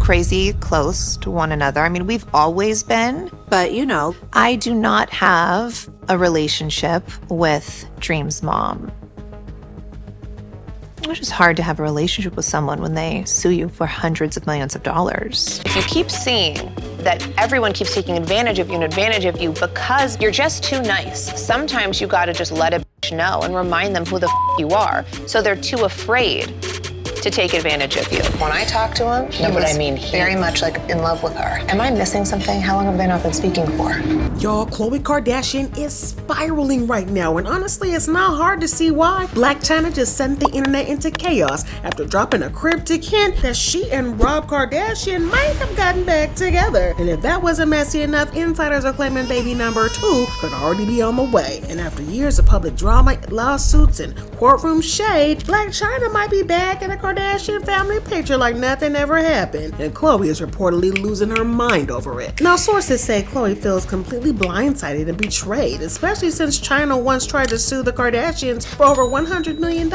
crazy close to one another. I mean, we've always been, but I do not have a relationship with Dream's mom. It's just hard to have a relationship with someone when they sue you for hundreds of millions of dollars. If you keep seeing that everyone keeps taking advantage of you because you're just too nice, sometimes you gotta just let a bitch know and remind them who the you are, so they're too afraid to take advantage of you. When I talk to him, he's very much like in love with her. Am I missing something? How long have they not been speaking for? Y'all, Khloe Kardashian is spiraling right now, and honestly, it's not hard to see why. Blac Chyna just sent the internet into chaos after dropping a cryptic hint that she and Rob Kardashian might have gotten back together. And if that wasn't messy enough, insiders are claiming baby number 2 could already be on the way. And after years of public drama, lawsuits, and courtroom shade, Blac Chyna might be back in a Kardashian family picture like nothing ever happened, and Khloe is reportedly losing her mind over it. Now, sources say Khloe feels completely blindsided and betrayed, especially since Chyna once tried to sue the Kardashians for over $100 million,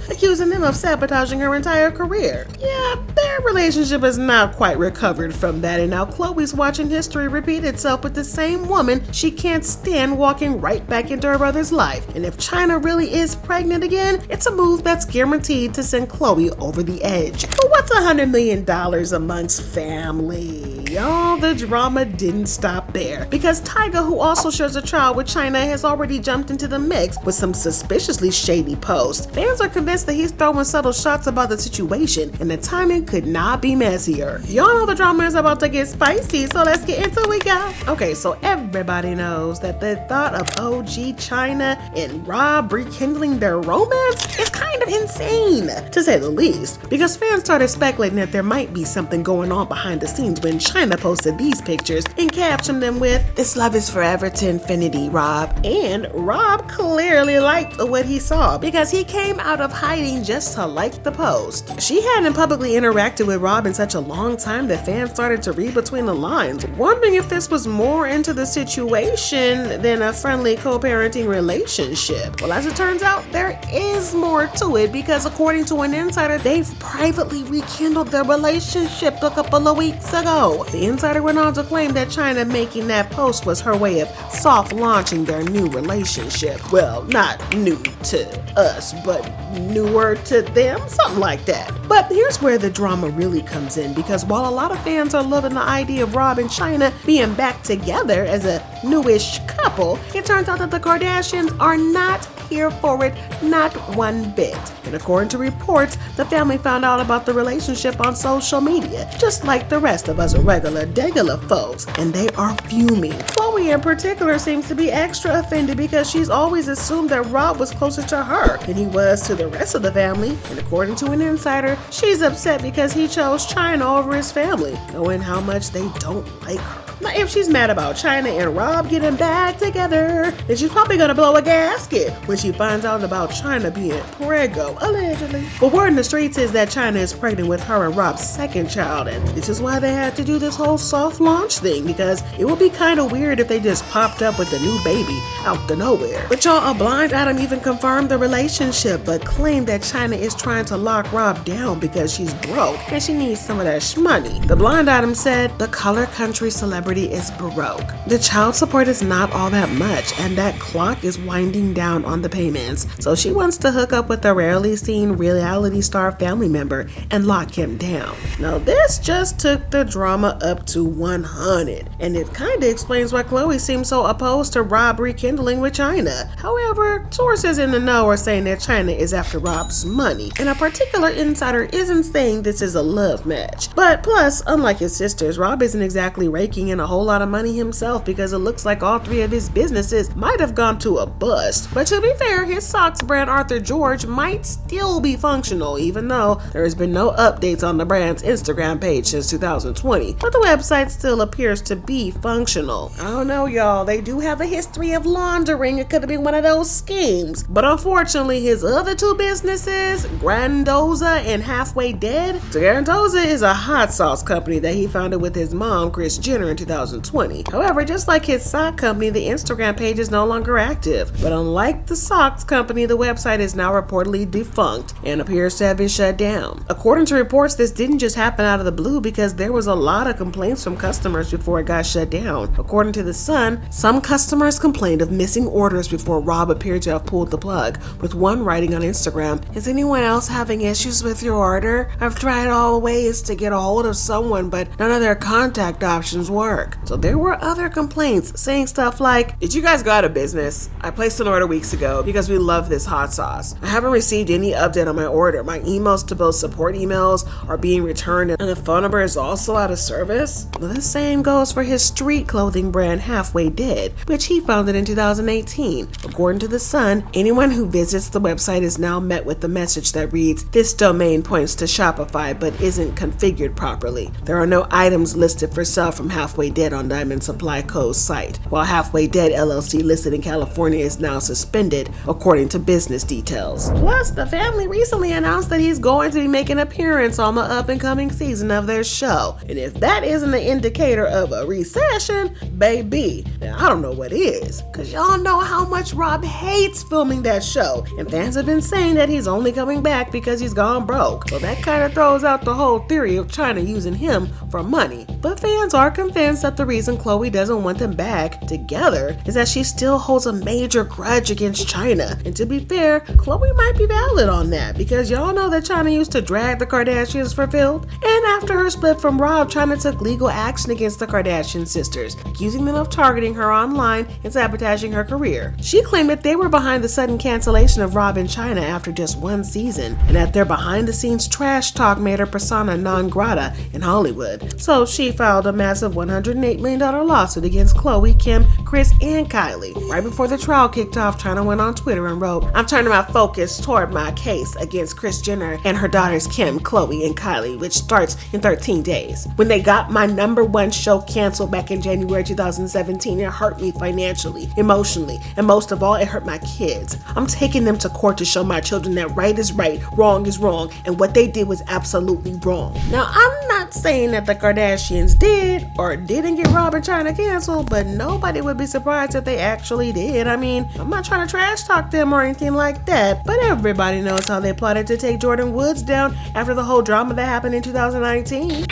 accusing them of sabotaging her entire career. Yeah, their relationship is not quite recovered from that, and now Khloe's watching history repeat itself with the same woman she can't stand walking right back into her brother's life. And if Chyna really is pregnant again, it's a move that's guaranteed to send Khloe over the edge. But what's $100 million amongst family? Y'all, the drama didn't stop there, because Tyga, who also shares a child with Chyna, has already jumped into the mix with some suspiciously shady posts. Fans are convinced that he's throwing subtle shots about the situation, and the timing could not be messier. Y'all know the drama is about to get spicy, so let's get into it, y'all. Okay, so everybody knows that the thought of OG Chyna and Rob rekindling their romance is kind of insane, to say the least, because fans started speculating that there might be something going on behind the scenes when Chyna posted these pictures and captioned them with, "This love is forever to infinity, Rob." And Rob clearly liked what he saw, because he came out of hiding just to like the post. She hadn't publicly interacted with Rob in such a long time that fans started to read between the lines, wondering if this was more into the situation than a friendly co-parenting relationship. Well, as it turns out, there is more to it, because according to an insider, they've privately rekindled their relationship a couple of weeks ago. The insider went on to claim that Chyna making that post was her way of soft launching their new relationship. Well, not new to us, but newer to them, something like that. But here's where the drama really comes in, because while a lot of fans are loving the idea of Rob and Chyna being back together as a newish couple, it turns out that the Kardashians are not here for it, not one bit. And according to reports, the family found out about the relationship on social media, just like the rest of us regular folks, and they are fuming. Khloe in particular seems to be extra offended, because she's always assumed that Rob was closer to her than he was to the rest of the family. And according to an insider, she's upset because he chose Chyna over his family, knowing how much they don't like her. Now, if she's mad about Chyna and Rob getting back together, then she's probably gonna blow a gasket when she finds out about Chyna being preggo, allegedly. But word in the streets is that Chyna is pregnant with her and Rob's second child, and this is why they had to do this whole soft launch thing, because it would be kind of weird if they just popped up with a new baby out the nowhere. But y'all, a blind item even confirmed the relationship, but claimed that Chyna is trying to lock Rob down because she's broke and she needs some of that shmoney. The blind item said the color country celebrity is broke. The child support is not all that much, and that clock is winding down on the payments, so she wants to hook up with a rarely seen reality star family member and lock him down. Now, this just took the drama up to 100, and it kind of explains why Khloe seems so opposed to Rob rekindling with Chyna. However, sources in the know are saying that Chyna is after Rob's money, and a particular insider isn't saying this is a love match. But plus, unlike his sisters, Rob isn't exactly raking in a whole lot of money himself, because it looks like all 3 of his businesses might have gone to a bust. But to be fair, his socks brand Arthur George might still be functional, even though there has been no updates on the brand's Instagram page since 2020. But the website still appears to be functional. I don't know, y'all, they do have a history of laundering. It could have been one of those schemes. But unfortunately, his other 2 businesses, Grandoza and Halfway Dead. So Grandoza is a hot sauce company that he founded with his mom, Kris Jenner, in 2020. However, just like his sock company, the Instagram page is no longer active. But unlike the socks company, the website is now reportedly defunct and appears to have been shut down. According to reports, this didn't just happen out of the blue because there was a lot of complaints from customers before it got shut down. According to The Sun, some customers complained of missing orders before Rob appeared to have pulled the plug, with one writing on Instagram, "Is anyone else having issues with your order? I've tried all ways to get a hold of someone, but none of their contact options work." So there were other complaints saying stuff like, "Did you guys go out of business? I placed an order weeks ago because we love this hot sauce. I haven't received any update on my order. My emails to both support emails are being returned and the phone number is also out of service." The same goes for his street clothing brand Halfway Dead, which he founded in 2018. According to The Sun, anyone who visits the website is now met with the message that reads, "This domain points to Shopify but isn't configured properly. There are no items listed for sale from Halfway Dead on Diamond Supply Co.'s site, while Halfway Dead LLC listed in California is now suspended, according to business details." Plus, the family recently announced that he's going to be making an appearance on the up-and-coming season of their show. And if that isn't an indicator of a recession, baby, now I don't know what is. Cause y'all know how much Rob hates filming that show. And fans have been saying that he's only coming back because he's gone broke. So that kind of throws out the whole theory of Chyna using him for money. But fans are convinced that the reason Khloe doesn't want them back together is that she still holds a major grudge against Chyna. And to be fair, Khloe might be valid on that because y'all know that Chyna used to drag the Kardashians for filth. And after her split from Rob, Chyna took legal action against the Kardashian sisters, accusing them of targeting her online and sabotaging her career. She claimed that they were behind the sudden cancellation of Rob and Chyna after just one season, and that their behind-the-scenes trash talk made her persona non grata in Hollywood. So she filed a massive $108 million lawsuit against Khloe, Kim, Kris, and Kylie. Right before the trial kicked off, Chyna went on Twitter and wrote, "I'm turning my focus toward my case against Kris Jenner and her daughters Kim, Khloe, and Kylie, which starts in 13 days. When they got my #1 show canceled back in January 2017, it hurt me financially, emotionally, and most of all, it hurt my kids. I'm taking them to court to show my children that right is right, wrong is wrong, and what they did was absolutely wrong." Now, I'm not saying that the Kardashians did or didn't get Rob and Chyna canceled, but nobody would be surprised if they actually did. I mean, I'm not trying to trash talk them or anything like that, but everybody knows how they plotted to take Jordyn Woods down after the whole drama that happened in 2019.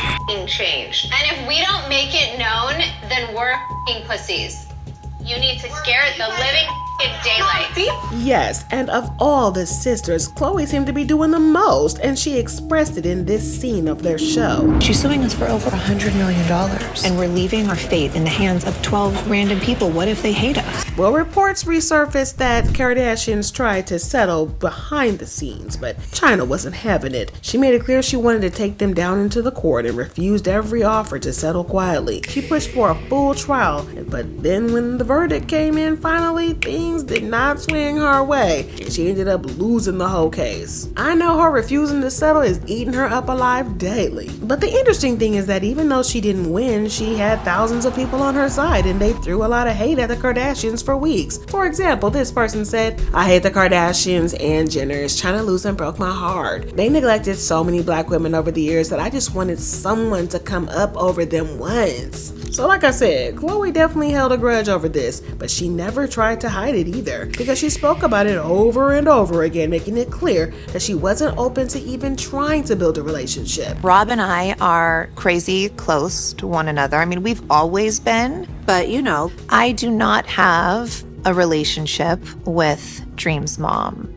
Changed. And if we don't make it known, then we're pussies. You need to scare the living daylights. Yes, and of all the sisters, Khloe seemed to be doing the most, and she expressed it in this scene of their show. She's suing us for over $100 million, and we're leaving our fate in the hands of 12 random people. What if they hate us? Well, reports resurfaced that Kardashians tried to settle behind the scenes, but Chyna wasn't having it. She made it clear she wanted to take them down into the court and refused every offer to settle quietly. She pushed for a full trial, but then when the verdict came in finally, things did not swing her way, and she ended up losing the whole case. I know her refusing to settle is eating her up alive daily. But the interesting thing is that even though she didn't win, she had thousands of people on her side, and they threw a lot of hate at the Kardashians for weeks. For example, this person said, "I hate the Kardashians and Jenners. Chyna losing broke my heart. They neglected so many black women over the years that I just wanted someone to come up over them once." So like I said, Khloe definitely held a grudge over this, but she never tried to hide it either, because she spoke about it over and over again, making it clear that she wasn't open to even trying to build a relationship. Rob and I are crazy close to one another. I mean, we've always been, but I do not have a relationship with Dream's mom.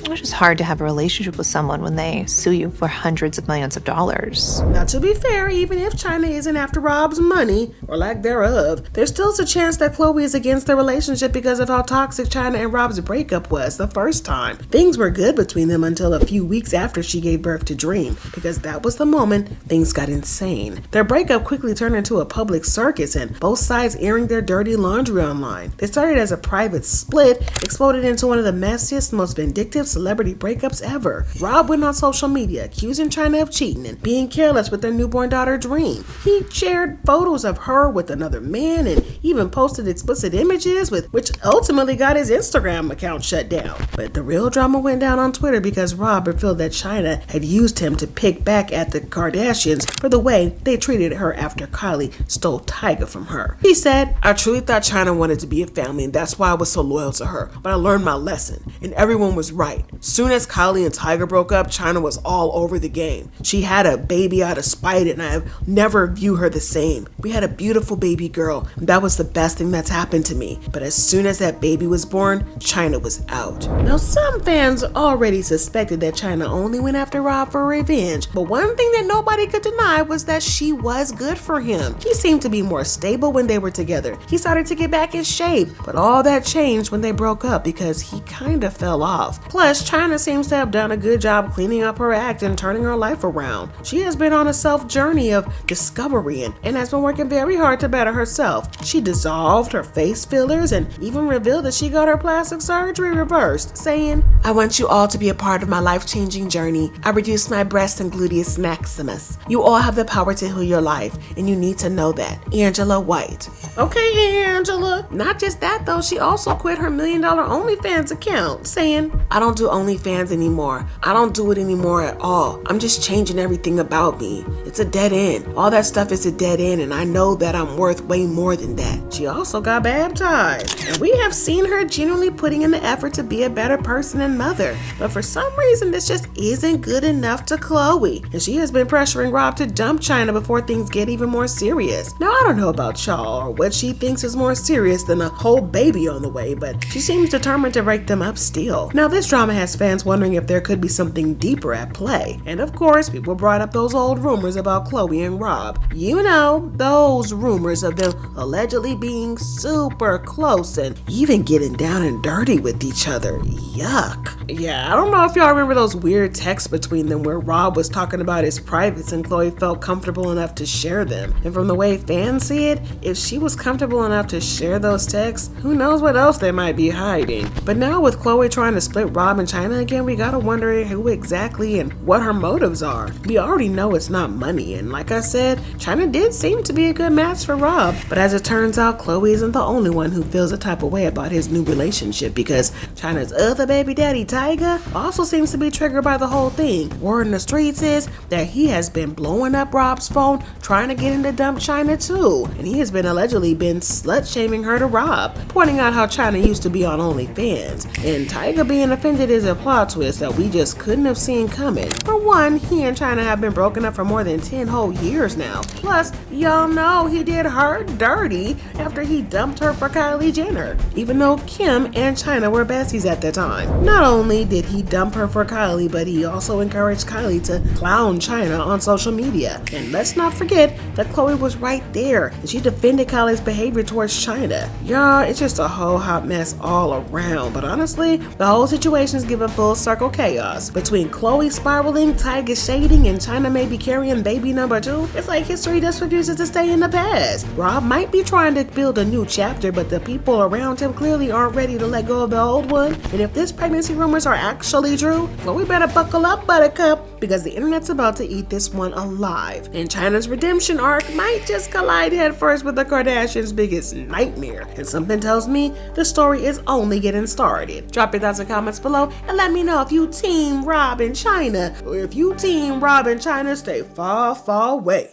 It's just hard to have a relationship with someone when they sue you for hundreds of millions of dollars. Now, to be fair, even if Chyna isn't after Rob's money, or lack thereof, there's still a chance that Khloe is against the relationship because of how toxic Chyna and Rob's breakup was the first time. Things were good between them until a few weeks after she gave birth to Dream, because that was the moment things got insane. Their breakup quickly turned into a public circus, and both sides airing their dirty laundry online. They started as a private split, exploded into one of the messiest, most vindictive celebrity breakups ever. Rob went on social media accusing Chyna of cheating and being careless with their newborn daughter Dream. He shared photos of her with another man and even posted explicit images, which ultimately got his Instagram account shut down. But the real drama went down on Twitter because Rob revealed that Chyna had used him to pick back at the Kardashians for the way they treated her after Kylie stole Tyga from her. He said, "I truly thought Chyna wanted to be a family and that's why I was so loyal to her, but I learned my lesson and everyone was right. Soon as Kylie and Tyga broke up, Chyna was all over the game. She had a baby out of spite and I never view her the same. We had a beautiful baby girl and that was the best thing that's happened to me. But as soon as that baby was born, Chyna was out." Now some fans already suspected that Chyna only went after Rob for revenge, but one thing that nobody could deny was that she was good for him. He seemed to be more stable when they were together. He started to get back in shape, but all that changed when they broke up because he kinda fell off. Plus, Chyna seems to have done a good job cleaning up her act and turning her life around. She has been on a self-journey of discovery and has been working very hard to better herself. She dissolved her face fillers and even revealed that she got her plastic surgery reversed, saying, "I want you all to be a part of my life-changing journey. I reduced my breasts and gluteus maximus. You all have the power to heal your life, and you need to know that." Angela White. Okay, Angela. Not just that though, she also quit her $1 million OnlyFans account, saying, "I don't do OnlyFans anymore. I don't do it anymore at all. I'm just changing everything about me. It's a dead end. All that stuff is a dead end, and I know that I'm worth way more than that." She also got baptized, and we have seen her genuinely putting in the effort to be a better person and mother. But for some reason, this just isn't good enough to Khloe, and she has been pressuring Rob to dump Chyna before things get even more serious. Now, I don't know about y'all or what she thinks is more serious than a whole baby on the way, but she seems determined to break them up still. Now, this drama has fans wondering if there could be something deeper at play. And of course, people brought up those old rumors about Khloe and Rob. You know, those rumors of them allegedly being super close and even getting down and dirty with each other. Yuck. Yeah, I don't know if y'all remember those weird texts between them where Rob was talking about his privates and Khloe felt comfortable enough to share them. And from the way fans see it, if she was comfortable enough to share those texts, who knows what else they might be hiding. But now with Khloe trying to split Rob and Chyna again, we gotta wonder who exactly and what her motives are. We already know it's not money, and like I said, Chyna did seem to be a good match for Rob. But as it turns out, Khloe isn't the only one who feels a type of way about his new relationship, because Chyna's other baby daddy, Tyga, also seems to be triggered by the whole thing. Word in the streets is that he has been blowing up Rob's phone trying to get him to dump Chyna too, and he has been allegedly been slut-shaming her to Rob, pointing out how Chyna used to be on OnlyFans, and Tyga being offended is a plot twist that we just couldn't have seen coming. For one, he and Chyna have been broken up for more than 10 whole years now. Plus, y'all know he did her dirty after he dumped her for Kylie Jenner, even though Kim and Chyna were besties at the time. Not only did he dump her for Kylie, but he also encouraged Kylie to clown Chyna on social media. And let's not forget that Khloe was right there, and she defended Kylie's behavior towards Chyna. Y'all, it's just a whole hot mess all around, but honestly, the whole situation is giving full circle chaos. Between Khloe spiraling, Tyga shading, and Chyna maybe carrying baby number 2, it's like history just refuses to stay in the past. Rob might be trying to build a new chapter, but the people around him clearly aren't ready to let go of the old one. And if this pregnancy rumors are actually true, Khloe better buckle up, buttercup, because the internet's about to eat this one alive. And Chyna's redemption arc might just collide headfirst with the Kardashians' biggest nightmare. And something tells me the story is only getting started. Drop your thoughts and comments below and let me know if you team Rob and Chyna, or if you team Rob and Chyna stay far, far away.